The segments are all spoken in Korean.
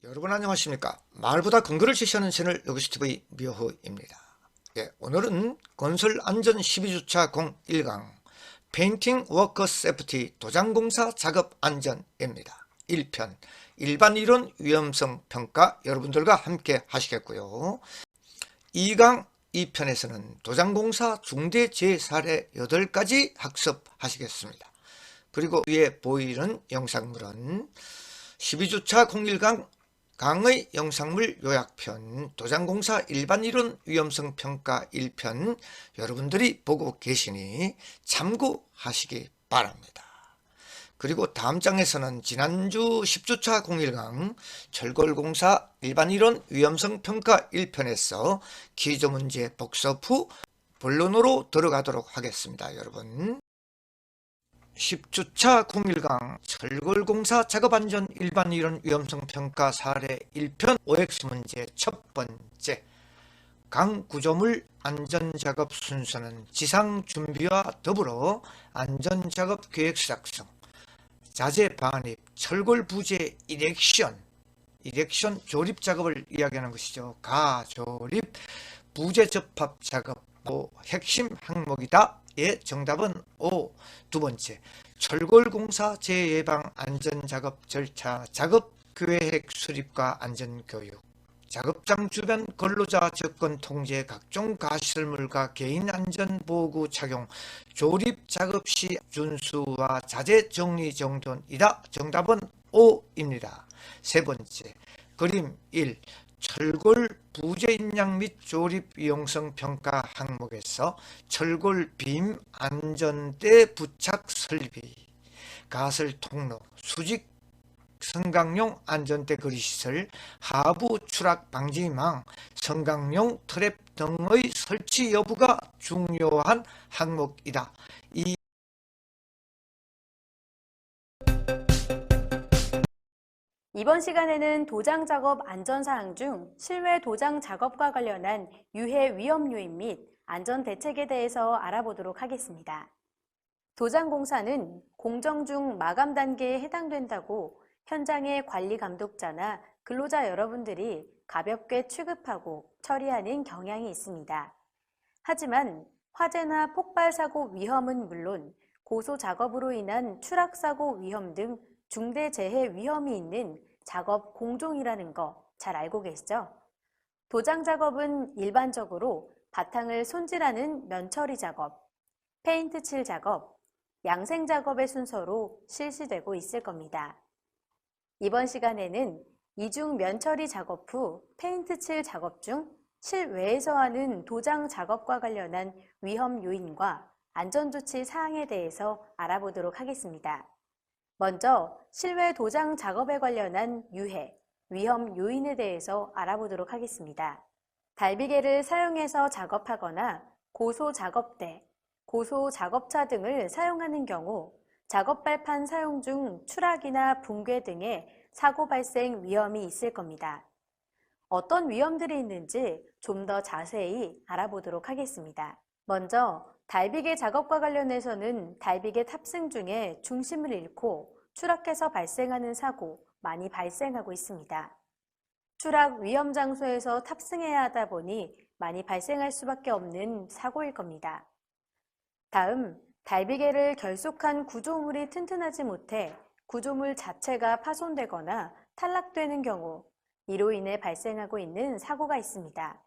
여러분 안녕하십니까? 말보다 근거를 제시하는 채널 요기스TV 묘호입니다. 오늘은 건설 안전 12주차 01강 페인팅 워커 세프티 도장공사 작업 안전입니다. 1편 일반 이론 위험성 평가 여러분들과 함께 하시겠고요. 2강 2편에서는 도장공사 중대 재사례 8가지 학습하시겠습니다. 그리고 위에 보이는 영상물은 12주차 01강 강의 영상물 요약편 도장공사 일반이론 위험성 평가 1편 여러분들이 보고 계시니 참고하시기 바랍니다. 그리고 다음 장에서는 지난주 10주차 01강 철골공사 일반이론 위험성 평가 1편에서 기조문제 복습 후 본론으로 들어가도록 하겠습니다. 여러분 10주차 01강 철골공사 작업안전 일반이론 위험성 평가 사례 1편 OX 문제 첫 번째 강 구조물 안전작업 순서는 지상 준비와 더불어 안전작업 계획 작성, 자재 반입, 철골 부재 이렉션 조립 작업을 이야기하는 것이죠. 가조립 부재 접합 작업 핵심 항목이다. 예, 정답은 O. 두 번째, 철골공사 재예방 안전작업 절차, 작업계획 수립과 안전교육, 작업장 주변 근로자 접근 통제, 각종 가시설물과 개인 안전보호구 착용, 조립 작업 시 준수와 자재 정리정돈이다. 정답은 O입니다. 세 번째, 그림 1. 철골 부재 인양 및 조립 이용성 평가 항목에서 철골 빔 안전대 부착 설비, 가설 통로, 수직 성강용 안전대 거리시설, 하부 추락 방지망, 성강용 트랩 등의 설치 여부가 중요한 항목이다. 이번 시간에는 도장 작업 안전사항 중 실외 도장 작업과 관련한 유해 위험 요인 및 안전 대책에 대해서 알아보도록 하겠습니다. 도장 공사는 공정 중 마감 단계에 해당된다고 현장의 관리 감독자나 근로자 여러분들이 가볍게 취급하고 처리하는 경향이 있습니다. 하지만 화재나 폭발 사고 위험은 물론 고소 작업으로 인한 추락 사고 위험 등 중대 재해 위험이 있는 작업 공종이라는 거 잘 알고 계시죠? 도장 작업은 일반적으로 바탕을 손질하는 면처리 작업, 페인트 칠 작업, 양생 작업의 순서로 실시되고 있을 겁니다. 이번 시간에는 이중 면처리 작업 후 페인트 칠 작업 중 실외에서 하는 도장 작업과 관련한 위험 요인과 안전조치 사항에 대해서 알아보도록 하겠습니다. 먼저 실외 도장 작업에 관련한 유해, 위험 요인에 대해서 알아보도록 하겠습니다. 달비개를 사용해서 작업하거나 고소 작업대, 고소 작업차 등을 사용하는 경우 작업 발판 사용 중 추락이나 붕괴 등의 사고 발생 위험이 있을 겁니다. 어떤 위험들이 있는지 좀 더 자세히 알아보도록 하겠습니다. 먼저 달비개 작업과 관련해서는 달비개 탑승 중에 중심을 잃고 추락해서 발생하는 사고 많이 발생하고 있습니다. 추락 위험 장소에서 탑승해야 하다 보니 많이 발생할 수밖에 없는 사고일 겁니다. 다음, 달비개를 결속한 구조물이 튼튼하지 못해 구조물 자체가 파손되거나 탈락되는 경우 이로 인해 발생하고 있는 사고가 있습니다.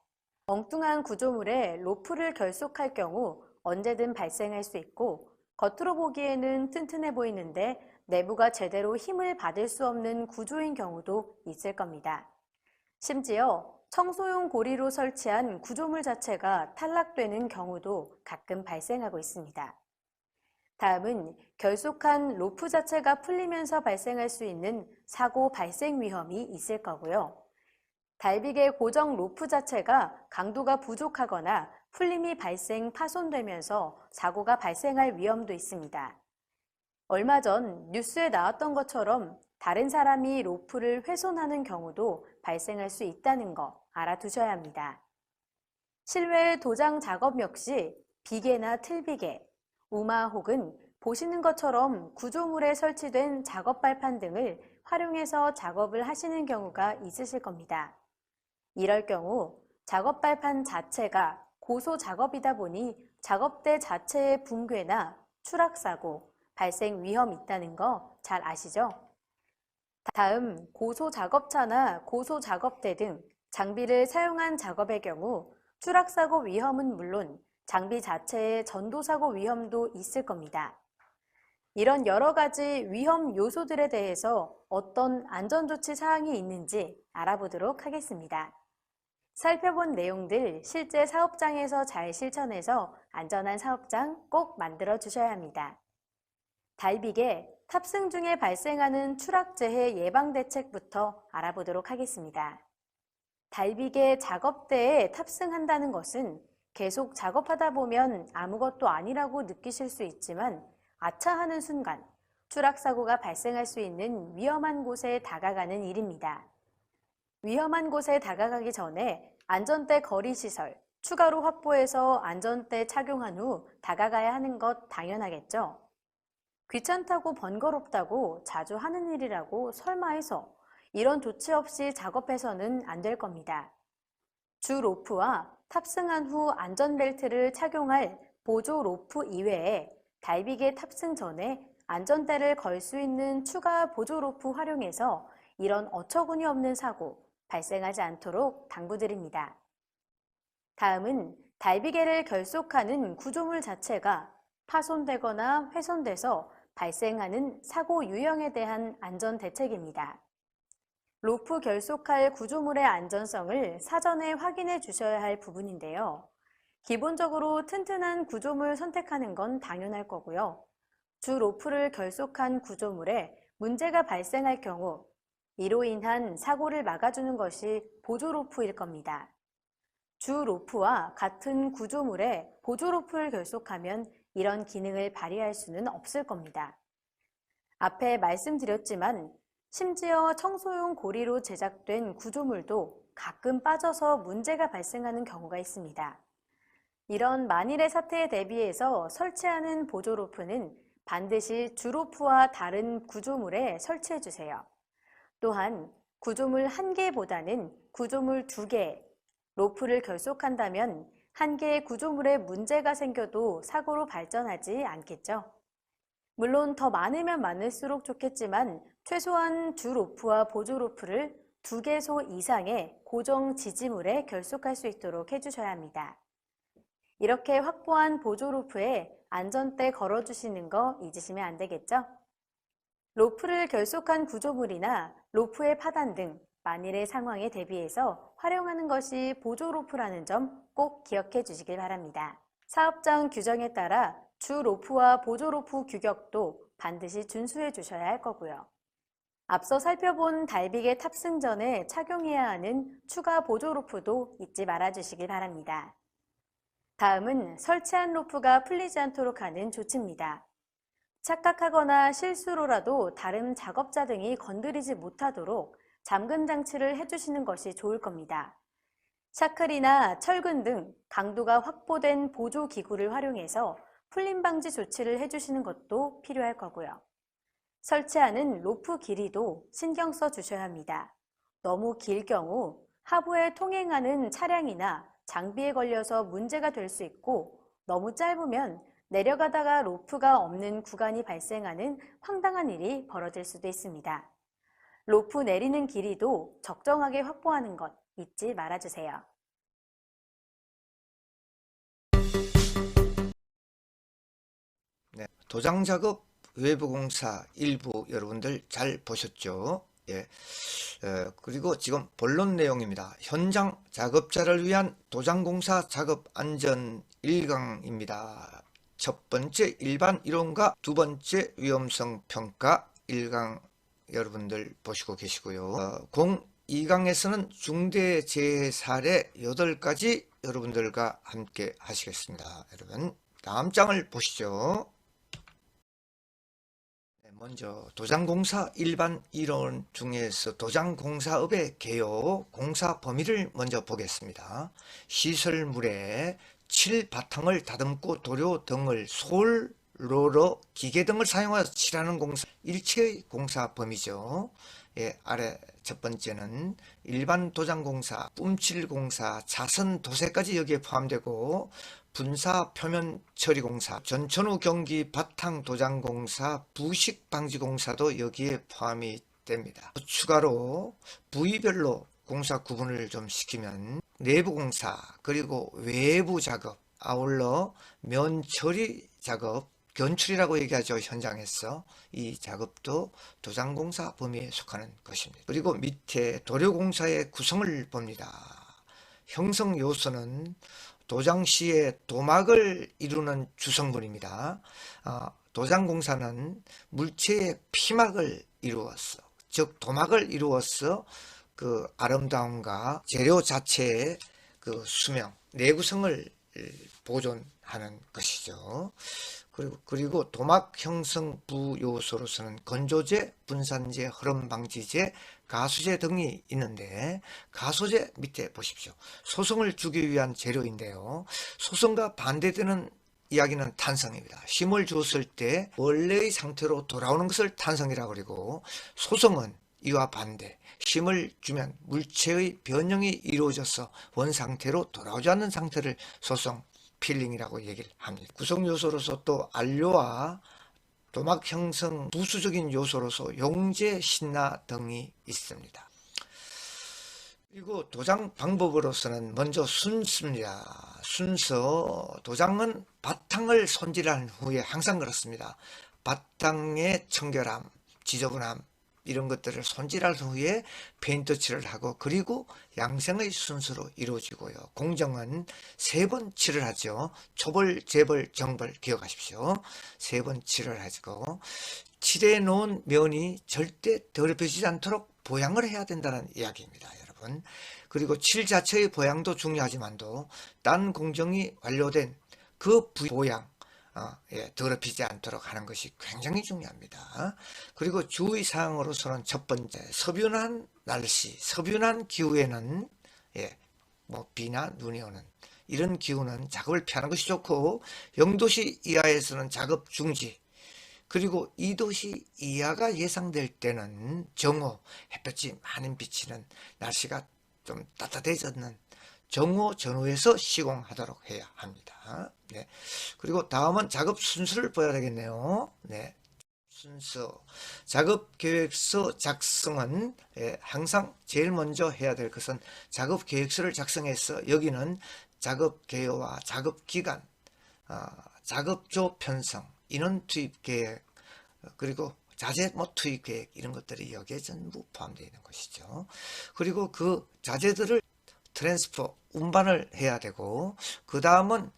엉뚱한 구조물에 로프를 결속할 경우 언제든 발생할 수 있고 겉으로 보기에는 튼튼해 보이는데 내부가 제대로 힘을 받을 수 없는 구조인 경우도 있을 겁니다. 심지어 청소용 고리로 설치한 구조물 자체가 탈락되는 경우도 가끔 발생하고 있습니다. 다음은 결속한 로프 자체가 풀리면서 발생할 수 있는 사고 발생 위험이 있을 거고요. 달비개 고정 로프 자체가 강도가 부족하거나 풀림이 파손되면서 사고가 발생할 위험도 있습니다. 얼마 전 뉴스에 나왔던 것처럼 다른 사람이 로프를 훼손하는 경우도 발생할 수 있다는 거 알아두셔야 합니다. 실외 도장 작업 역시 비계나 틀비계, 우마 혹은 보시는 것처럼 구조물에 설치된 작업 발판 등을 활용해서 작업을 하시는 경우가 있으실 겁니다. 이럴 경우 작업 발판 자체가 고소 작업이다 보니 작업대 자체의 붕괴나 추락사고, 발생 위험이 있다는 거 잘 아시죠? 다음 고소 작업차나 고소 작업대 등 장비를 사용한 작업의 경우 추락사고 위험은 물론 장비 자체의 전도사고 위험도 있을 겁니다. 이런 여러 가지 위험 요소들에 대해서 어떤 안전조치 사항이 있는지 알아보도록 하겠습니다. 살펴본 내용들 실제 사업장에서 잘 실천해서 안전한 사업장 꼭 만들어 주셔야 합니다. 달빅에 탑승 중에 발생하는 추락재해 예방 대책부터 알아보도록 하겠습니다. 달빅의 작업대에 탑승한다는 것은 계속 작업하다 보면 아무것도 아니라고 느끼실 수 있지만 아차하는 순간 추락사고가 발생할 수 있는 위험한 곳에 다가가는 일입니다. 위험한 곳에 다가가기 전에 안전대 거리시설 추가로 확보해서 안전대 착용한 후 다가가야 하는 것 당연하겠죠. 귀찮다고 번거롭다고 자주 하는 일이라고 설마 해서 이런 조치 없이 작업해서는 안 될 겁니다. 주 로프와 탑승한 후 안전벨트를 착용할 보조 로프 이외에 달빅에 탑승 전에 안전대를 걸 수 있는 추가 보조 로프 활용해서 이런 어처구니 없는 사고 발생하지 않도록 당부드립니다. 다음은 달비개를 결속하는 구조물 자체가 파손되거나 훼손돼서 발생하는 사고 유형에 대한 안전 대책입니다. 로프 결속할 구조물의 안전성을 사전에 확인해 주셔야 할 부분인데요. 기본적으로 튼튼한 구조물 선택하는 건 당연할 거고요. 주 로프를 결속한 구조물에 문제가 발생할 경우 이로 인한 사고를 막아주는 것이 보조 로프일 겁니다. 주 로프와 같은 구조물에 보조 로프를 결속하면 이런 기능을 발휘할 수는 없을 겁니다. 앞에 말씀드렸지만 심지어 청소용 고리로 제작된 구조물도 가끔 빠져서 문제가 발생하는 경우가 있습니다. 이런 만일의 사태에 대비해서 설치하는 보조 로프는 반드시 주 로프와 다른 구조물에 설치해 주세요. 또한 구조물 1개보다는 구조물 2개, 로프를 결속한다면 한 개의 구조물에 문제가 생겨도 사고로 발전하지 않겠죠. 물론 더 많으면 많을수록 좋겠지만 최소한 주 로프와 보조 로프를 2개소 이상의 고정 지지물에 결속할 수 있도록 해주셔야 합니다. 이렇게 확보한 보조 로프에 안전대 걸어주시는 거 잊으시면 안 되겠죠? 로프를 결속한 구조물이나 로프의 파단 등 만일의 상황에 대비해서 활용하는 것이 보조 로프라는 점 꼭 기억해 주시길 바랍니다. 사업장 규정에 따라 주 로프와 보조 로프 규격도 반드시 준수해 주셔야 할 거고요. 앞서 살펴본 달빅의 탑승 전에 착용해야 하는 추가 보조 로프도 잊지 말아 주시길 바랍니다. 다음은 설치한 로프가 풀리지 않도록 하는 조치입니다. 착각하거나 실수로라도 다른 작업자 등이 건드리지 못하도록 잠금 장치를 해주시는 것이 좋을 겁니다. 샤클이나 철근 등 강도가 확보된 보조 기구를 활용해서 풀림 방지 조치를 해주시는 것도 필요할 거고요. 설치하는 로프 길이도 신경 써 주셔야 합니다. 너무 길 경우 하부에 통행하는 차량이나 장비에 걸려서 문제가 될 수 있고 너무 짧으면 내려가다가 로프가 없는 구간이 발생하는 황당한 일이 벌어질 수도 있습니다. 로프 내리는 길이도 적정하게 확보하는 것 잊지 말아주세요. 네, 도장 작업 외부 공사 일부 여러분들 잘 보셨죠? 예. 그리고 지금 본론 내용입니다. 현장 작업자를 위한 도장 공사 작업 안전 1강입니다. 첫 번째 일반 이론과 두 번째 위험성 평가 1강 여러분들 보시고 계시고요. 2강에서는 중대재해 사례 8가지 여러분들과 함께 하시겠습니다. 여러분 다음 장을 보시죠. 먼저 도장공사 일반 이론 중에서 도장공사업의 개요, 공사 범위를 먼저 보겠습니다. 시설물에 칠 바탕을 다듬고 도료 등을 솔 롤러, 기계 등을 사용하여 칠하는 공사, 일체의 공사 범위죠. 예, 아래 첫 번째는 일반 도장 공사, 뿜칠 공사, 자선 도색까지 여기에 포함되고, 분사 표면 처리 공사, 전천후 경기 바탕 도장 공사, 부식 방지 공사도 여기에 포함이 됩니다. 추가로 부위별로 공사 구분을 좀 시키면 내부 공사, 그리고 외부 작업, 아울러 면 처리 작업, 견출이라고 얘기하죠. 현장에서 이 작업도 도장공사 범위에 속하는 것입니다. 그리고 밑에 도료공사의 구성을 봅니다. 형성 요소는 도장 시의 도막을 이루는 주성분입니다. 도장공사는 물체의 피막을 이루어서, 즉 도막을 이루어서 그 아름다움과 재료 자체의 그 수명, 내구성을 보존하는 것이죠. 그리고 도막 형성 부요소로서는 건조제, 분산제, 흐름 방지제, 가수제 등이 있는데, 가소제 밑에 보십시오. 소성을 주기 위한 재료인데요. 소성과 반대되는 이야기는 탄성입니다. 힘을 주었을 때 원래의 상태로 돌아오는 것을 탄성이라고 그러고, 소성은 이와 반대, 힘을 주면 물체의 변형이 이루어져서 원상태로 돌아오지 않는 상태를 소성, 필링이라고 얘기를 합니다. 구성 요소로서 또 안료와 도막 형성 부수적인 요소로서 용제, 신나 등이 있습니다. 그리고 도장 방법으로서는 먼저 순서입니다. 순서, 도장은 바탕을 손질한 후에 항상 그렇습니다. 바탕의 청결함, 지저분함 이런 것들을 손질한 후에 페인트 칠을 하고, 그리고 양생의 순서로 이루어지고요. 공정은 3번 칠을 하죠. 초벌, 재벌, 정벌 기억하십시오. 3번 칠을 하고, 칠해 놓은 면이 절대 더럽혀지지 않도록 보양을 해야 된다는 이야기입니다, 여러분. 그리고 칠 자체의 보양도 중요하지만도 딴 공정이 완료된 그 보양, 더럽히지 않도록 하는 것이 굉장히 중요합니다. 그리고 주의사항으로서는 첫 번째, 서뷸한 날씨, 서뷸한 기후에는 비나 눈이 오는 이런 기후는 작업을 피하는 것이 좋고, 0도씨 이하에서는 작업 중지, 그리고 2도씨 이하가 예상될 때는 정오, 햇볕이 많이 비치는 날씨가 좀 따뜻해졌는 정오 전후에서 시공하도록 해야 합니다. 네. 그리고 다음은 작업 순서를 봐야 되겠네요. 네. 순서. 작업 계획서 작성은 항상 제일 먼저 해야 될 것은 작업 계획서를 작성해서 여기는 작업 개요와 작업 기간, 작업조 편성, 인원 투입 계획, 그리고 자재 투입 계획 이런 것들이 여기에 전부 포함되어 있는 것이죠. 그리고 그 자재들을 트랜스퍼, 운반을 해야 되고, 그 다음은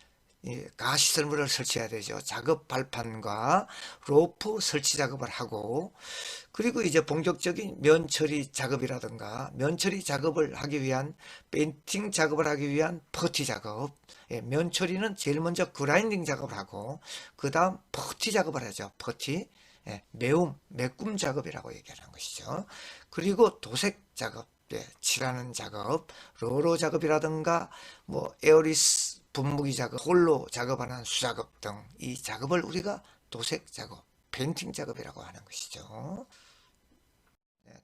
가시설물을 설치해야 되죠. 작업 발판과 로프 설치 작업을 하고, 그리고 이제 본격적인 면 처리 작업이라든가 면 처리 작업을 하기 위한 페인팅 작업을 하기 위한 퍼티 작업, 면 처리는 제일 먼저 그라인딩 작업을 하고, 그 다음 퍼티 작업을 하죠. 퍼티, 매꿈 작업이라고 얘기하는 것이죠. 그리고 도색 작업, 칠하는 작업, 롤러 작업이라든가 에어리스 분무기 작업, 홀로 작업하는 수작업 등 이 작업을 우리가 도색 작업, 페인팅 작업이라고 하는 것이죠.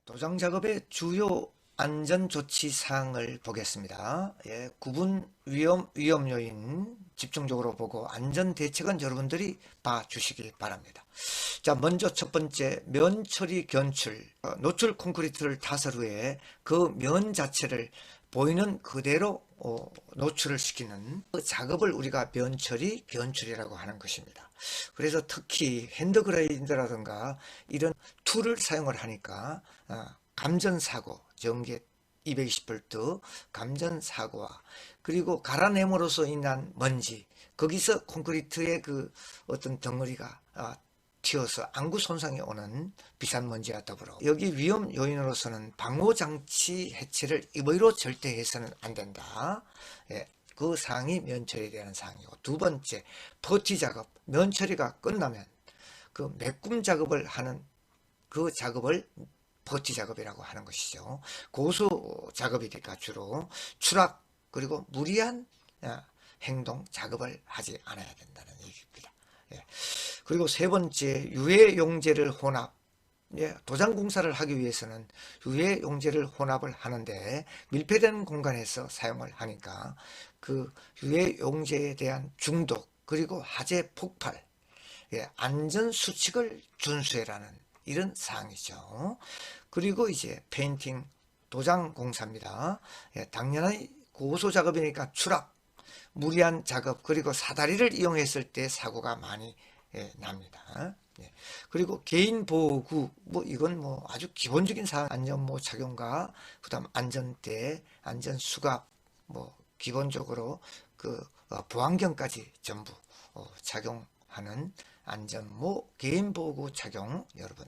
도장 작업의 주요 안전조치 사항을 보겠습니다. 구분 위험 요인 집중적으로 보고 안전대책은 여러분들이 봐주시기 바랍니다. 자, 먼저 첫 번째, 면 처리 견출. 노출 콘크리트를 타설 후에 그 면 자체를 보이는 그대로 노출을 시키는 그 작업을 우리가 면 처리 견출이라고 하는 것입니다. 그래서 특히 핸드그라인더라든가 이런 툴을 사용을 하니까 감전사고, 전기 220V 감전사고와, 그리고 갈아냄으로써 인한 먼지, 거기서 콘크리트의 그 어떤 덩어리가 튀어서 안구 손상이 오는 비싼 먼지와 더불어, 여기 위험 요인으로서는 방호장치 해체를 임의로 절대 해서는 안 된다. 그 사항이 면처리에 대한 사항이고, 두 번째, 퍼티 작업. 면처리가 끝나면 그 매꿈 작업을 하는 그 작업을 퍼티 작업이라고 하는 것이죠. 고수 작업이니까 주로 추락, 그리고 무리한 행동, 작업을 하지 않아야 된다는 얘기입니다. 예. 그리고 세 번째, 유해 용재를 혼합. 예, 도장 공사를 하기 위해서는 유해 용재를 혼합을 하는데 밀폐된 공간에서 사용을 하니까 그 유해 용재에 대한 중독 그리고 화재 폭발, 예, 안전 수칙을 준수해라는 이런 사항이죠. 그리고 이제 페인팅 도장 공사입니다. 예, 당연히 고소 작업이니까 추락, 무리한 작업 그리고 사다리를 이용했을 때 사고가 많이 납니다. 그리고 개인 보호구, 뭐 이건 뭐 아주 기본적인 사항, 안전모 착용과 그다음 안전대, 안전수갑, 뭐 기본적으로 그 보안경까지 전부 착용하는 안전모 개인 보호구 착용. 여러분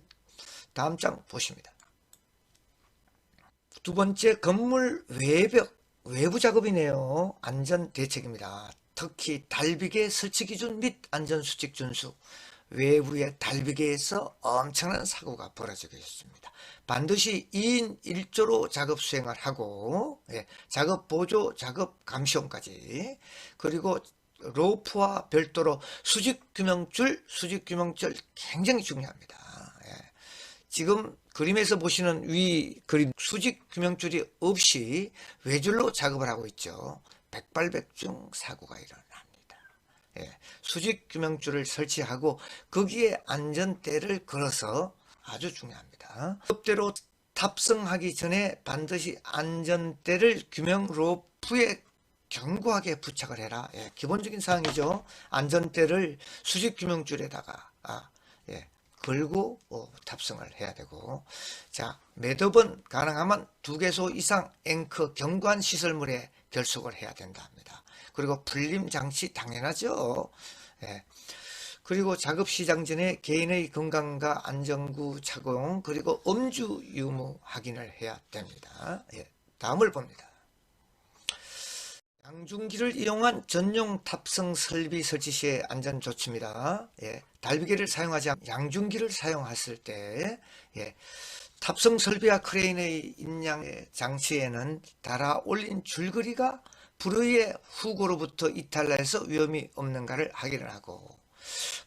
다음 장 보십니다. 두 번째, 건물 외벽 외부 작업이네요. 안전 대책입니다. 특히 달비계 설치 기준 및 안전수칙 준수, 외부의 달비계에서 엄청난 사고가 벌어지고 있습니다. 반드시 2인 1조로 작업 수행을 하고, 예, 작업 보조, 작업 감시원까지, 그리고 로프와 별도로 수직규명줄 굉장히 중요합니다. 예. 지금 그림에서 보시는 위 그림 수직 규명줄이 없이 외줄로 작업을 하고 있죠. 백발백중 사고가 일어납니다. 예, 수직 규명줄을 설치하고 거기에 안전대를 걸어서 아주 중요합니다. 법대로 탑승하기 전에 반드시 안전대를 규명 로프에 견고하게 부착을 해라. 예, 기본적인 사항이죠. 안전대를 수직 규명줄에다가 예, 걸고 탑승을 해야 되고, 자, 매듭은 가능하면 2개소 이상 앵커 경관 시설물에 결속을 해야 된다 합니다. 그리고 풀림 장치 당연하죠. 예. 그리고 작업 시작 전에 개인의 건강과 안전구 착용 그리고 음주 유무 확인을 해야 됩니다. 예. 다음을 봅니다. 양중기를 이용한 전용 탑승 설비 설치 시의 안전 조치입니다. 예, 달비계를 사용하지 않고 양중기를 사용했을 때, 예, 탑승 설비와 크레인의 인양 장치에는 달아 올린 줄거리가 불의의 후고로부터 이탈해서 위험이 없는가를 확인을 하고,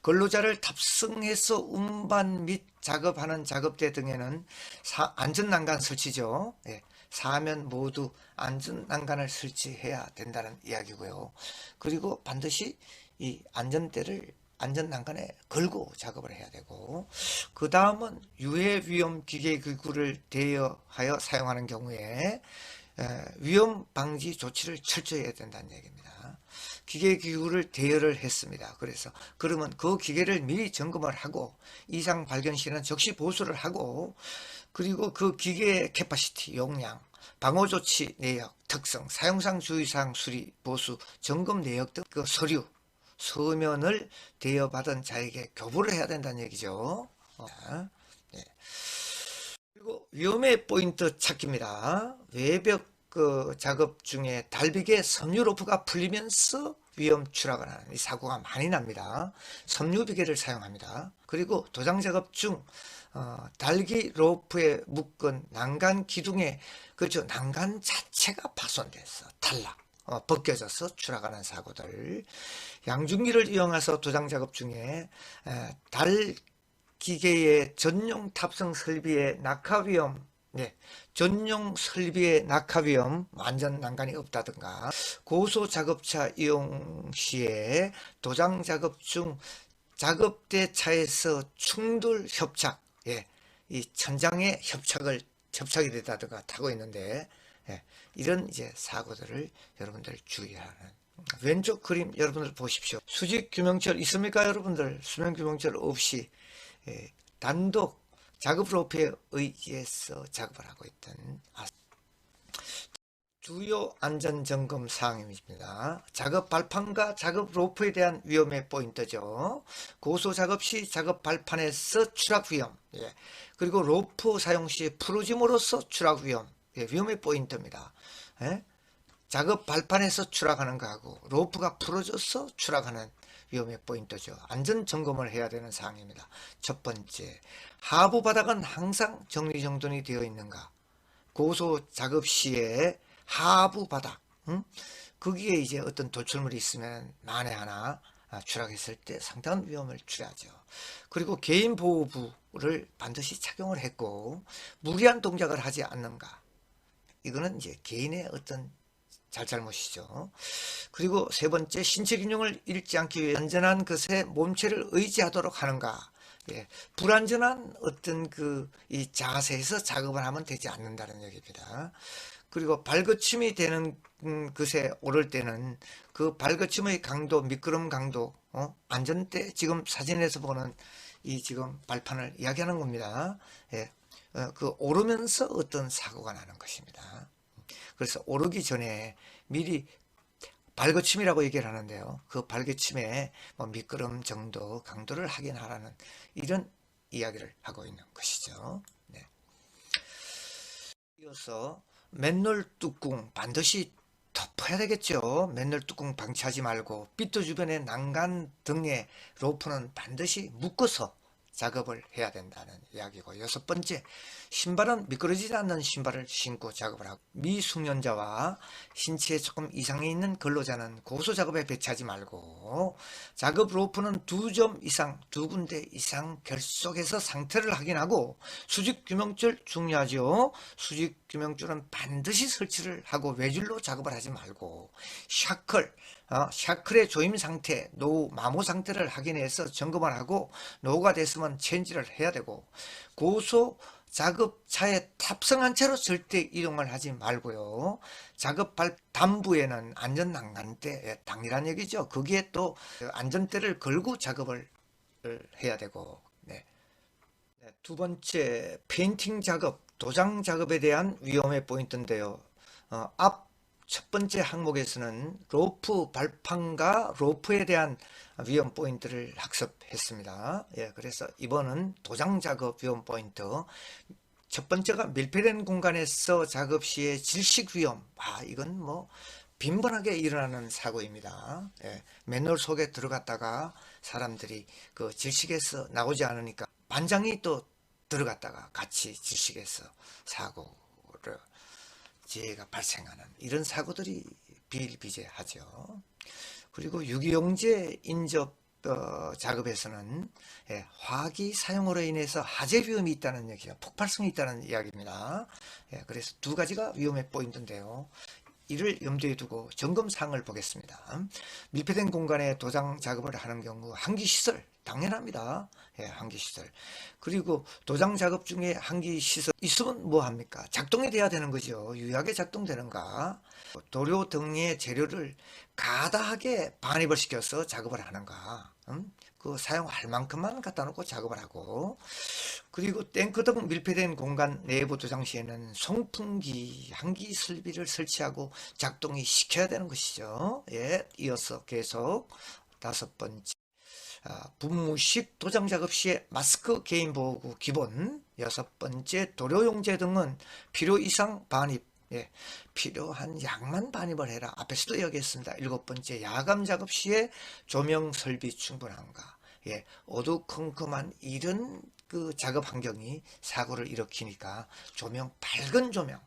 근로자를 탑승해서 운반 및 작업하는 작업대 등에는 안전난간 설치죠. 예, 사면 모두 안전난간을 설치해야 된다는 이야기고요. 그리고 반드시 이 안전대를 안전난간에 걸고 작업을 해야 되고, 그 다음은 유해위험 기계기구를 대여하여 사용하는 경우에 위험 방지 조치를 철저히 해야 된다는 얘기입니다. 기계기구를 대여를 했습니다. 그래서 그러면 그 기계를 미리 점검을 하고 이상 발견 시에는 즉시 보수를 하고, 그리고 그 기계의 캐파시티, 용량, 방호조치 내역, 특성, 사용상 주의사항 수리, 보수, 점검 내역 등 그 서류, 서면을 대여받은 자에게 교부를 해야 된다는 얘기죠. 네. 그리고 위험의 포인트 찾기입니다. 외벽 작업 중에 달비계 섬유 로프가 풀리면서 위험 추락을 하는 이 사고가 많이 납니다. 섬유 비계를 사용합니다. 그리고 도장 작업 중 달기 로프에 묶은 난간 기둥에 그렇죠, 난간 자체가 파손돼서 탈락, 벗겨져서 추락하는 사고들. 양중기를 이용해서 도장 작업 중에 달 기계의 전용 탑승 설비의 낙하 위험, 네, 전용 설비의 낙하 위험, 완전 난간이 없다든가, 고소 작업차 이용 시에 도장 작업 중 작업대 차에서 충돌 협착, 예, 이 천장에 협착이 됐다든가 타고 있는데, 예, 이런 이제 사고들을 여러분들 주의하는. 왼쪽 그림 여러분들 보십시오. 수직 규명철 있습니까? 여러분들 수면 규명철 없이 단독 작업 로프에 의해서 작업을 하고 있던 주요 안전점검 사항입니다. 작업 발판과 작업 로프에 대한 위험의 포인트죠. 고소 작업 시 작업 발판에서 추락 위험, 예. 그리고 로프 사용 시 풀어짐으로써 추락 위험, 예. 위험의 포인트입니다. 예. 작업 발판에서 추락하는 거하고 로프가 풀어져서 추락하는 위험의 포인트죠. 안전 점검을 해야 되는 사항입니다. 첫 번째, 하부 바닥은 항상 정리정돈이 되어 있는가. 고소 작업 시에 하부 바닥, 거기에 이제 어떤 돌출물이 있으면 만에 하나 추락했을 때 상당한 위험을 초래하죠. 그리고 개인보호부를 반드시 착용을 했고 무리한 동작을 하지 않는가. 이거는 이제 개인의 어떤 잘못이죠. 그리고 세 번째, 신체 균형을 잃지 않기 위해 안전한 것에 몸체를 의지하도록 하는가. 예, 불안전한 어떤 이 자세에서 작업을 하면 되지 않는다는 얘기입니다. 그리고 발거침이 되는 것에 오를 때는 그 발거침의 강도, 미끄럼 강도, 안전대, 지금 사진에서 보는 이 지금 발판을 이야기하는 겁니다. 예, 오르면서 어떤 사고가 나는 것입니다. 그래서 오르기 전에 미리 발거침이라고 얘기를 하는데요. 그 발거침의 미끄럼 정도, 강도를 확인하라는 이런 이야기를 하고 있는 것이죠. 네. 이어서 맨홀 뚜껑 반드시 덮어야 되겠죠. 맨홀 뚜껑 방치하지 말고 삐뚤 주변의 난간 등의 로프는 반드시 묶어서 작업을 해야 된다는 이야기고, 여섯 번째, 신발은 미끄러지지 않는 신발을 신고 작업을 하고, 미숙련자와 신체에 조금 이상이 있는 근로자는 고소 작업에 배치하지 말고, 작업 로프는 2점 이상, 2군데 이상 결속해서 상태를 확인하고, 수직 규명줄 중요하죠. 수직 규명줄은 반드시 설치를 하고 외줄로 작업을 하지 말고, 샤클의 조임 상태, 노후, 마모 상태를 확인해서 점검을 하고, 노후가 됐으면 체인지를 해야 되고, 고소 작업차에 탑승한 채로 절대 이동을 하지 말고요. 작업할 단부에는 안전난간대, 당연한 얘기죠. 거기에 또 안전대를 걸고 작업을 해야 되고. 네. 두 번째, 페인팅 작업, 도장 작업에 대한 위험의 포인트인데요. 앞 첫 번째 항목에서는 로프 발판과 로프에 대한 위험 포인트를 학습했습니다. 예, 그래서 이번은 도장 작업 위험 포인트. 첫 번째가 밀폐된 공간에서 작업 시의 질식 위험. 이건 빈번하게 일어나는 사고입니다. 예, 맨홀 속에 들어갔다가 사람들이 그 질식에서 나오지 않으니까 반장이 또 들어갔다가 같이 질식해서 사고를 재해가 발생하는 이런 사고들이 비일비재하죠. 그리고 유기용제 인접 작업에서는 화기 사용으로 인해서 화재 위험이 있다는 얘기가, 폭발성이 있다는 이야기입니다. 그래서 두 가지가 위험의 포인트인데요. 이를 염두에 두고 점검사항을 보겠습니다. 밀폐된 공간에 도장 작업을 하는 경우 한기시설, 당연합니다. 한기시설. 그리고 도장 작업 중에 한기시설 있으면 뭐합니까? 작동이 돼야 되는 거죠. 유효하게 작동되는가? 도료 등의 재료를 가다하게 반입을 시켜서 작업을 하는가? 그 사용할 만큼만 갖다 놓고 작업을 하고, 그리고 탱크 등 밀폐된 공간 내부 도장 시에는 송풍기, 한기 설비를 설치하고 작동이 시켜야 되는 것이죠. 예, 이어서 계속 다섯 번째, 분무식 도장 작업 시에 마스크, 개인 보호구 기본. 여섯 번째, 도료용제 등은 필요 이상 반입. 필요한 양만 반입을 해라. 앞에서도 이야기했습니다. 일곱 번째, 야간 작업 시에 조명 설비 충분한가. 어두컴컴한 이런 그 작업 환경이 사고를 일으키니까 밝은 조명,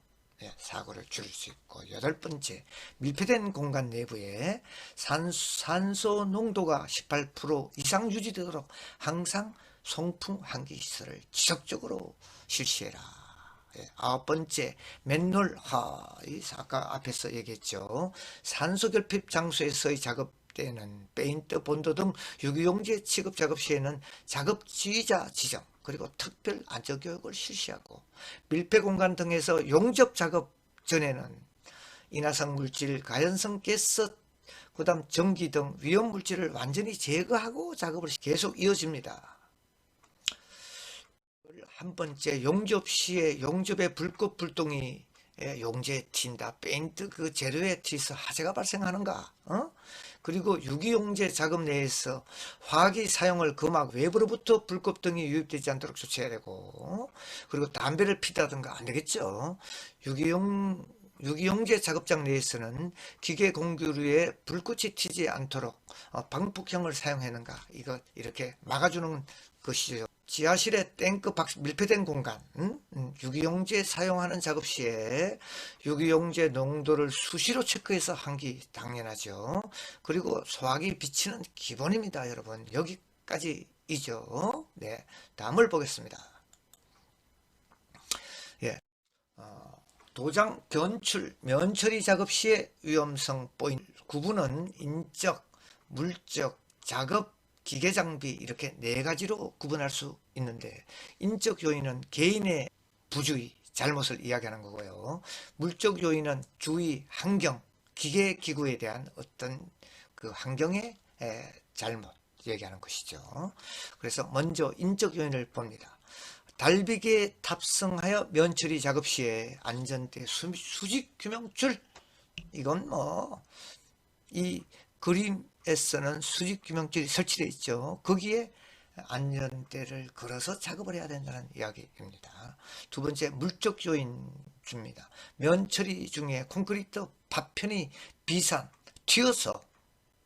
사고를 줄일 수 있고. 여덟 번째, 밀폐된 공간 내부에 산소 농도가 18% 이상 유지되도록 항상 송풍 환기 시설을 지속적으로 실시해라. 아홉 번째, 맨홀 아까 앞에서 얘기했죠. 산소 결핍 장소에서의 작업 때는 페인트, 본드 등 유기용제 취급 작업 시에는 작업 지휘자 지정, 그리고 특별 안전교육을 실시하고, 밀폐 공간 등에서 용접 작업 전에는 인화성 물질, 가연성 가스, 그다음 전기 등 위험 물질을 완전히 제거하고 작업을 계속 이어집니다. 한 번째, 용접 시에 용접의 불꽃 불똥이 용제에 튄다. 페인트 그 재료에 튀어서 화재가 발생하는가? 그리고 유기용제 작업 내에서 화기 사용을 금하고 외부로부터 불꽃 등이 유입되지 않도록 조치해야 되고, 그리고 담배를 피다든가 안 되겠죠. 유기용제 작업장 내에서는 기계 공구류에 불꽃이 튀지 않도록 방폭형을 사용하는가, 이거 이렇게 막아주는 것이죠. 지하실에 탱크 박스 밀폐된 공간, 유기용제 사용하는 작업 시에 유기용제 농도를 수시로 체크해서 한 게 당연하죠. 그리고 소화기 비치는 기본입니다, 여러분. 여기까지이죠. 네, 다음을 보겠습니다. 예, 도장 견출, 면처리 작업 시의 위험성 포인트 구분은 인적, 물적, 작업 기계 장비 이렇게 네 가지로 구분할 수 있는데, 인적 요인은 개인의 부주의, 잘못을 이야기하는 거고요. 물적 요인은 주의, 환경, 기계 기구에 대한 어떤 그 환경의 잘못 얘기하는 것이죠. 그래서 먼저 인적 요인을 봅니다. 달비기에 탑승하여 면처리 작업 시에 안전대 수직 규명줄, 이건 뭐 이 그림에서는 수직 규명줄이 설치되어 있죠. 거기에 안전대를 걸어서 작업을 해야 된다는 이야기입니다. 두 번째, 물적 요인 줍니다. 면처리 중에 콘크리트 파편이 비산, 튀어서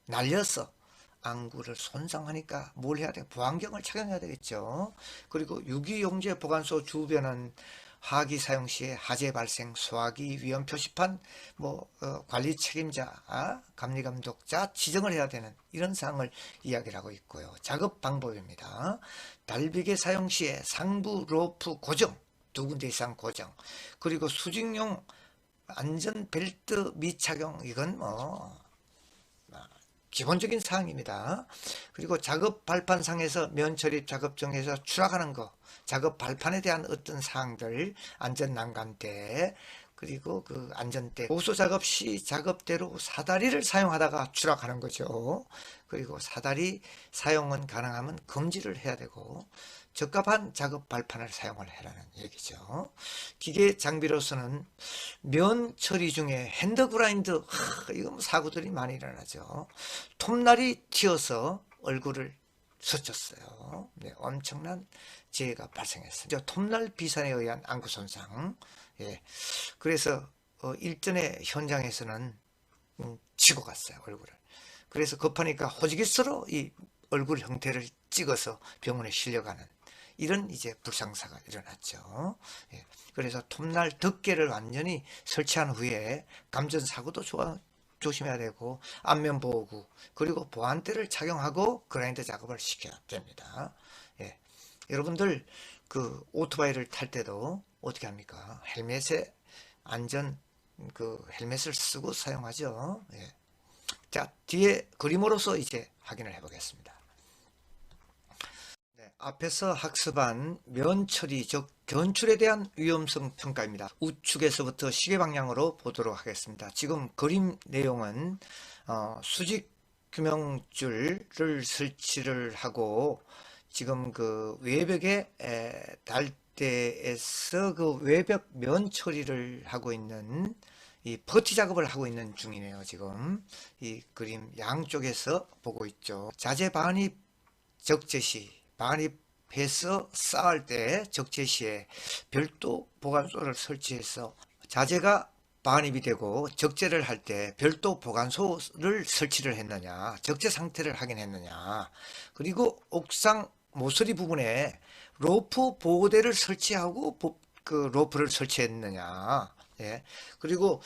날려서 안구를 손상하니까 뭘 해야 돼? 보안경을 착용해야 되겠죠. 그리고 유기용제 보관소 주변은 화기 사용 시에 화재 발생, 소화기 위험 표시판, 관리 책임자, 감리 감독자 지정을 해야 되는 이런 사항을 이야기를 하고 있고요. 작업 방법입니다. 달비계 사용 시에 상부 로프 고정, 2군데 이상 고정, 그리고 수직용 안전벨트 미착용, 이건 기본적인 사항입니다. 그리고 작업 발판상에서 면처리 작업 중에서 추락하는 거, 작업 발판에 대한 어떤 사항들, 안전 난간대, 그리고 그 안전대, 고소 작업 시 작업대로 사다리를 사용하다가 추락하는 거죠. 그리고 사다리 사용은 가능하면 금지를 해야 되고, 적합한 작업 발판을 사용을 해라는 얘기죠. 기계 장비로서는 면 처리 중에 핸드 그라인드, 이거 사고들이 많이 일어나죠. 톱날이 튀어서 얼굴을 스쳤어요. 네, 엄청난 재해가 발생했어요. 톱날 비산에 의한 안구 손상. 예, 그래서 일전에 현장에서는 치고 갔어요, 얼굴을. 그래서 급하니까 호지기스로 이 얼굴 형태를 찍어서 병원에 실려가는 이런 이제 불상사가 일어났죠. 예, 그래서 톱날 덮개를 완전히 설치한 후에 감전사고도 조심해야 되고, 안면보호구, 그리고 보안대를 착용하고 그라인더 작업을 시켜야 됩니다. 예, 여러분들 그 오토바이를 탈 때도 어떻게 합니까? 헬멧에 헬멧을 쓰고 사용하죠. 예. 자, 뒤에 그림으로서 이제 확인을 해 보겠습니다. 네, 앞에서 학습한 면처리, 즉 견출에 대한 위험성 평가입니다. 우측에서부터 시계 방향으로 보도록 하겠습니다. 지금 그림 내용은 수직 규명줄을 설치를 하고, 지금 그 외벽에 달대에서 그 외벽 면 처리를 하고 있는 이 퍼티 작업을 하고 있는 중이네요. 지금 이 그림 양쪽에서 보고 있죠. 자재 반입 적재시, 반입해서 쌓을 때 적재시에 별도 보관소를 설치해서 자재가 반입이 되고 적재를 할 때 별도 보관소를 설치를 했느냐, 적재 상태를 확인했느냐, 그리고 옥상 모서리 부분에 로프 보호대를 설치하고 그 로프를 설치했느냐, 예, 그리고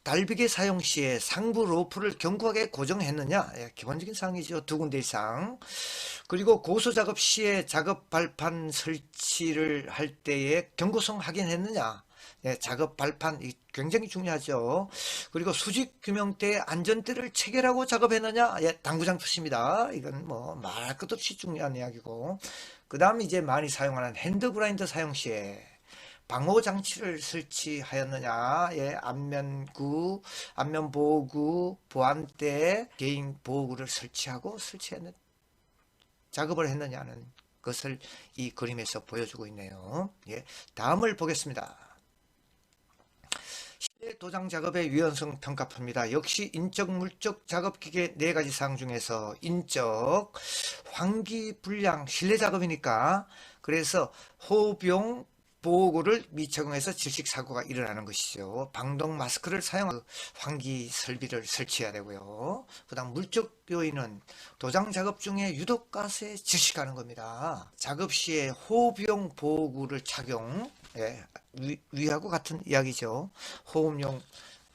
달비계 사용 시에 상부 로프를 견고하게 고정했느냐, 예, 기본적인 사항이죠. 2군데 이상. 그리고 고소 작업 시에 작업 발판 설치를 할 때에 경고성 확인했느냐, 예, 작업 발판 굉장히 중요하죠. 그리고 수직 규명대에 안전대를 체결하고 작업했느냐, 예, 당구장 표시입니다. 이건 말할 것 없이 중요한 이야기고, 그 다음 이제 많이 사용하는 핸드 그라인더 사용 시에 방호 장치를 설치하였느냐, 예, 안면구, 안면보호구, 보안대, 개인 보호구를 설치하고 작업을 했느냐는 것을 이 그림에서 보여주고 있네요. 예, 다음을 보겠습니다. 실내 도장 작업의 유연성 평가표입니다. 역시 인적, 물적 작업 기계 4가지 사항 중에서 인적, 환기 불량, 실내 작업이니까 그래서 호흡용 보호구를 미착용해서 질식사고가 일어나는 것이죠. 방독 마스크를 사용한 환기 설비를 설치해야 되고요. 그 다음 물적 요인은 도장 작업 중에 유독가스에 질식하는 겁니다. 작업 시에 호흡용 보호구를 착용, 위하고 같은 이야기죠. 호흡용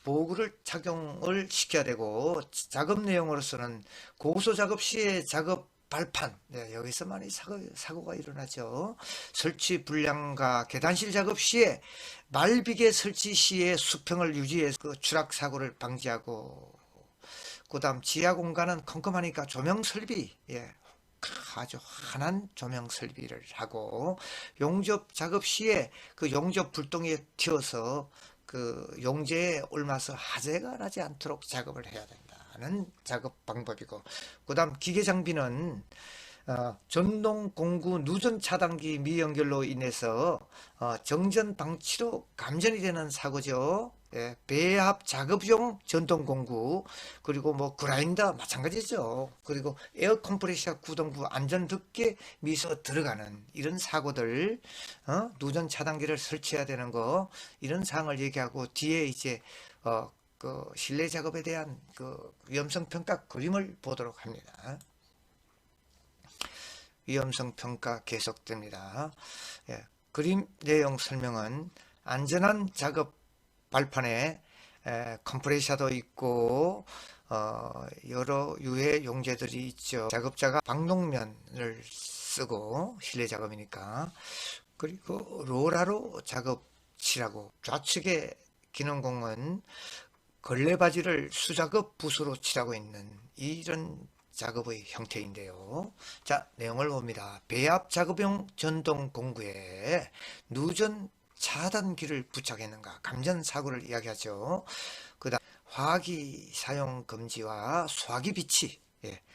보호구를 착용을 시켜야 되고, 작업 내용으로서는 고소 작업 시에 작업 발판, 여기서 많이 사고가 일어나죠. 설치 불량과 계단실 작업 시에 말비계 설치 시에 수평을 유지해서 추락 사고를 방지하고, 그 다음 지하 공간은 컴컴하니까 조명 설비, 아주 환한 조명 설비를 하고, 용접 작업 시에 그 용접 불똥에 튀어서 그 용재에 옮아서 화재가 나지 않도록 작업을 해야 된다는 작업 방법이고, 그 다음 기계 장비는 전동 공구 누전 차단기 미연결로 인해서 정전 방치로 감전이 되는 사고죠. 배합 작업용 전동 공구, 그리고 뭐 그라인더 마찬가지죠. 그리고 에어 컴프레셔 구동부 안전 덮개 미서 들어가는 이런 사고들, 누전 차단기를 설치해야 되는 거, 이런 사항을 얘기하고, 뒤에 이제 그 실내 작업에 대한 그 위험성 평가 그림을 보도록 합니다. 위험성 평가 계속됩니다. 그림 내용 설명은 안전한 작업 발판에 컴프레셔도 있고 여러 유해 용재들이 있죠. 작업자가 방독면을 쓰고, 실내 작업이니까, 그리고 로라로 작업 칠하고, 좌측의 기능공은 걸레바지를 수작업 붓으로 칠하고 있는 이런 작업의 형태인데요. 자, 내용을 봅니다. 배합 작업용 전동 공구에 누전 차단기를 부착했는가, 감전 사고를 이야기하죠. 그 다음 화기 사용 금지와 소화기 비치,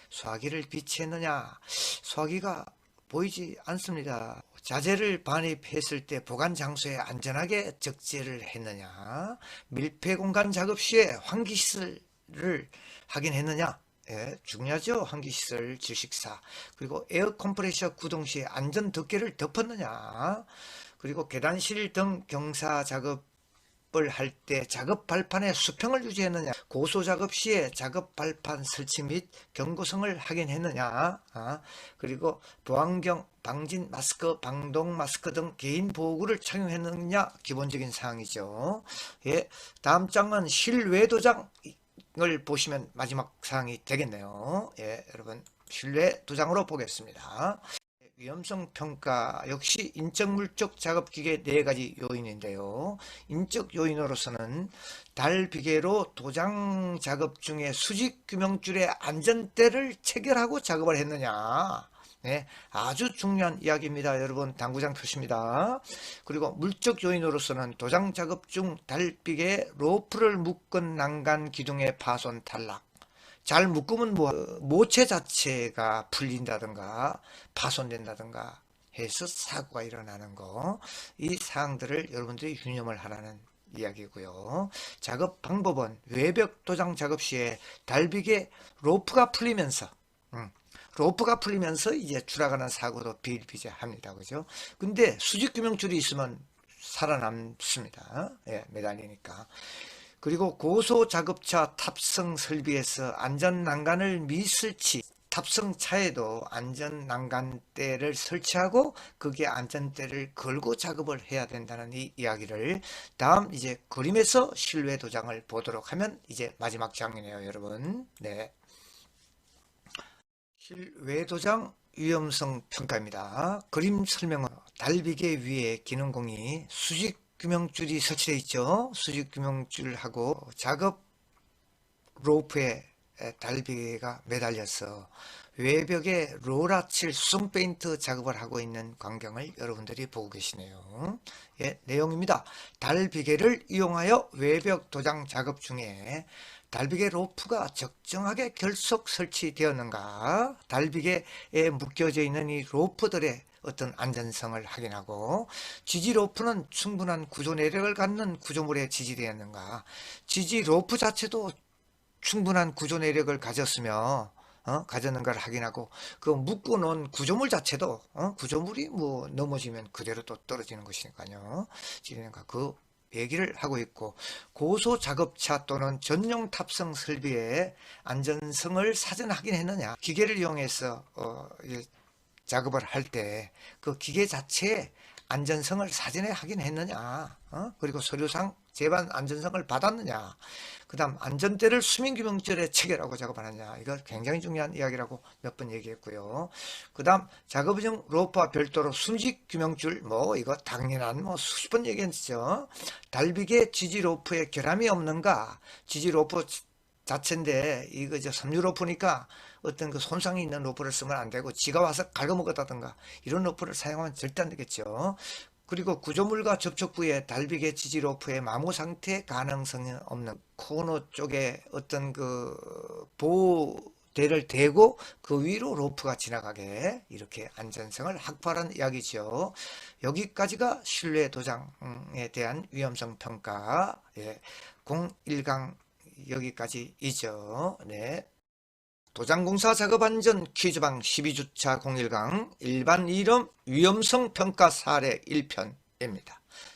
소화기를 비치했느냐, 소화기가 보이지 않습니다. 자재를 반입했을 때 보관 장소에 안전하게 적재를 했느냐, 밀폐 공간 작업 시에 환기시설을 하긴 했느냐, 중요하죠. 환기시설 질식사. 그리고 에어 컴프레셔 구동 시에 안전 덮개를 덮었느냐, 그리고 계단실 등 경사 작업을 할 때 작업 발판에 수평을 유지했느냐, 고소 작업 시에 작업 발판 설치 및 경고성을 확인했느냐, 그리고 보안경, 방진 마스크, 방독 마스크 등 개인 보호구를 착용했느냐, 기본적인 사항이죠. 다음 장은 실외 도장을 보시면 마지막 사항이 되겠네요. 여러분 실외 도장으로 보겠습니다. 위험성 평가 역시 인적 물적 작업 기계 4가지 요인인데요. 인적 요인으로서는 달비계로 도장 작업 중에 수직 규명줄의 안전대를 체결하고 작업을 했느냐, 아주 중요한 이야기입니다. 여러분, 당구장 표시입니다. 그리고 물적 요인으로서는 도장 작업 중 달비계에 로프를 묶은 난간 기둥의 파손 탈락, 잘 묶으면 모체 자체가 풀린다든가 파손된다든가 해서 사고가 일어나는 거, 이 사항들을 여러분들이 유념을 하라는 이야기고요. 작업 방법은 외벽 도장 작업 시에 달비계 로프가 풀리면서 이제 추락하는 사고도 비일비재합니다. 그죠? 근데 수직 규명줄이 있으면 살아남습니다. 매달리니까. 그리고 고소 작업차 탑승 설비에서 안전 난간을 미설치, 탑승차에도 안전 난간대를 설치하고 거기에 안전대를 걸고 작업을 해야 된다는 이 이야기를 다음 이제 그림에서 실외 도장을 보도록 하면 이제 마지막 장이네요, 여러분. 실외 도장 위험성 평가입니다. 그림 설명은 달비계 위에 기능공이 수직 규명줄이 설치되어 있죠. 수직 규명줄하고 작업 로프에 달비계가 매달려서 외벽에 로라칠 수성 페인트 작업을 하고 있는 광경을 여러분들이 보고 계시네요. 내용입니다. 달비계를 이용하여 외벽 도장 작업 중에 달비계 로프가 적정하게 결속 설치되었는가, 달비계에 묶여져 있는 이 로프들의 어떤 안전성을 확인하고, 지지 로프는 충분한 구조 내력을 갖는 구조물에 지지되었는가, 지지 로프 자체도 충분한 구조 내력을 가졌으며 가졌는 걸 확인하고 그 묶어놓은 구조물 자체도 구조물이 뭐 넘어지면 그대로 또 떨어지는 것이니까요. 그 얘기를 하고 있고, 고소 작업차 또는 전용 탑승 설비의 안전성을 사전 확인했느냐, 기계를 이용해서 작업을 할 때 그 기계 자체의 안전성을 사전에 확인했느냐, 그리고 서류상 제반 안전성을 받았느냐, 그 다음 안전대를 수명규명줄에 체결하고 작업하느냐, 이거 굉장히 중요한 이야기라고 몇 번 얘기했고요. 그 다음 작업용 로프와 별도로 수직규명줄, 뭐 이거 당연한 뭐 수십 번 얘기했죠. 달비계 지지 로프에 결함이 없는가, 지지 로프 자체인데 이거 섬유 로프니까 어떤 그 손상이 있는 로프를 쓰면 안 되고, 지가 와서 갉아먹었다든가 이런 로프를 사용하면 절대 안 되겠죠. 그리고 구조물과 접촉 부위에 달비계 지지 로프의 마모 상태 가능성이 없는 코너 쪽에 어떤 그 보호대를 대고 그 위로 로프가 지나가게 이렇게 안전성을 확보하라는 이야기죠. 여기까지가 실내 도장에 대한 위험성 평가 01강 여기까지이죠. 네. 도장공사 작업안전 퀴즈방 12주차 01강 일반 이름 위험성 평가 사례 1편입니다.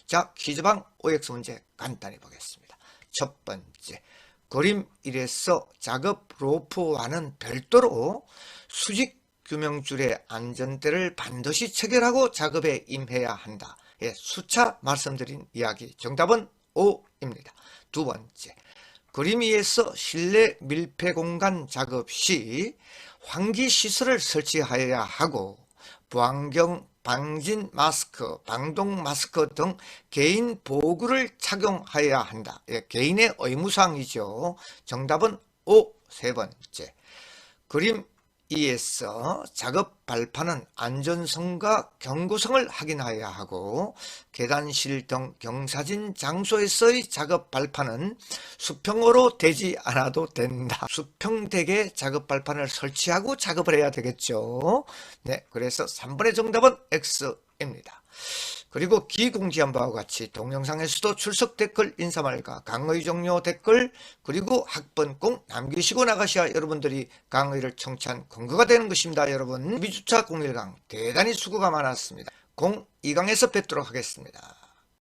자, 퀴즈방 OX 문제 간단히 보겠습니다. 첫 번째, 그림 1에서 작업 로프와는 별도로 수직 규명줄의 안전대를 반드시 체결하고 작업에 임해야 한다. 수차 말씀드린 이야기, 정답은 O입니다. 두 번째, 그림 2에서 실내 밀폐 공간 작업 시 환기 시설을 설치하여야 하고 보안경, 방진 마스크, 방독 마스크 등 개인 보호구를 착용하여야 한다. 개인의 의무사항이죠. 정답은 O. 세 번째, 그림 2에서 작업 발판은 안전성과 경고성을 확인하여야 하고 계단실 등 경사진 장소에서의 작업 발판은 수평으로 되지 않아도 된다. 수평되게 작업 발판을 설치하고 작업을 해야 되겠죠. 네, 그래서 3번의 정답은 X입니다. 그리고 기공지한 바와 같이 동영상에서도 출석 댓글, 인사말과 강의 종료 댓글, 그리고 학번 꼭 남기시고 나가셔야 여러분들이 강의를 청취한 근거가 되는 것입니다. 여러분, 12주차 01강 대단히 수고가 많았습니다. 02강에서 뵙도록 하겠습니다.